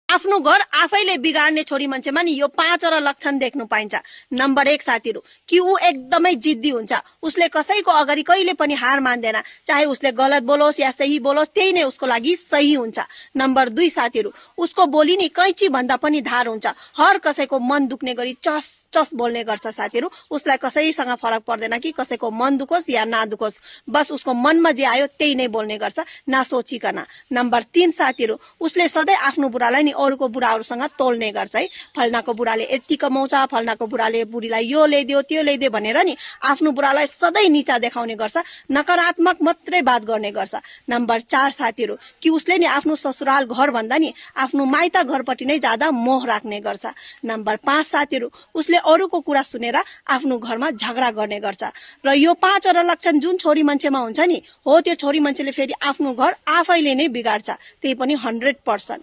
आफ्नो घर आफैले बिगाड्ने छोरी मान्छेमा नि यो 5 वटा लक्षण देख्नु पाइन्छ। नम्बर 1 साथीहरु, कि ऊ एकदमै जिद्दी हुन्छ, उसले कसैको अगाडि कहिले पनि हार मान्दैन, चाहे उसले गलत बोलोस् या सही बोलोस् त्यही नै उसको लागि सही हुन्छ। नम्बर 2 साथीहरु, उसको बोली नि कैची भन्दा पनि धार हुन्छ, हर कसैको मन दुख्ने गरी चस चस बोल्ने गर्छ साथीहरु। उसलाई कसैसँग फरक पर्दैन कि कसैको मन दुखोस् या नदुखोस्, बस उसको मनमा जे आयो त्यही नै बोल्ने गर्छ, नसोचिकन। नम्बर 3 साथीहरु, उसले सधैँ आफ्नो बुढालाई नि अरूको बुढाहरूसँग तोल्ने गर्छ है। फल्नाको बुढाले यति कमाउँछ, फल्नाको बुढाले बुढीलाई यो ल्याइदियो त्यो ल्याइदियो भनेर नि आफ्नो बुढालाई सधैँ नीचा देखाउने गर्छ, नकारात्मक मात्रै बात गर्ने गर्छ। नम्बर 4 साथीहरु, कि उसले नि आफ्नो ससुराल घर भन्दा नि आफ्नो माइत घरपट्टि नै ज्यादा मोह राख्ने गर्छ। नम्बर 5 साथीहरु, उसले अरूको कुरा सुनेर आफ्नो घरमा झगडा गर्ने गर्छ। र यो 5 वटा लक्षण जुन छोरी मान्छेमा हुन्छ नि, हो त्यो छोरी मान्छेले फेरि आफ्नो घर आफैले नै बिगाड्छ, त्यही पनि 100%।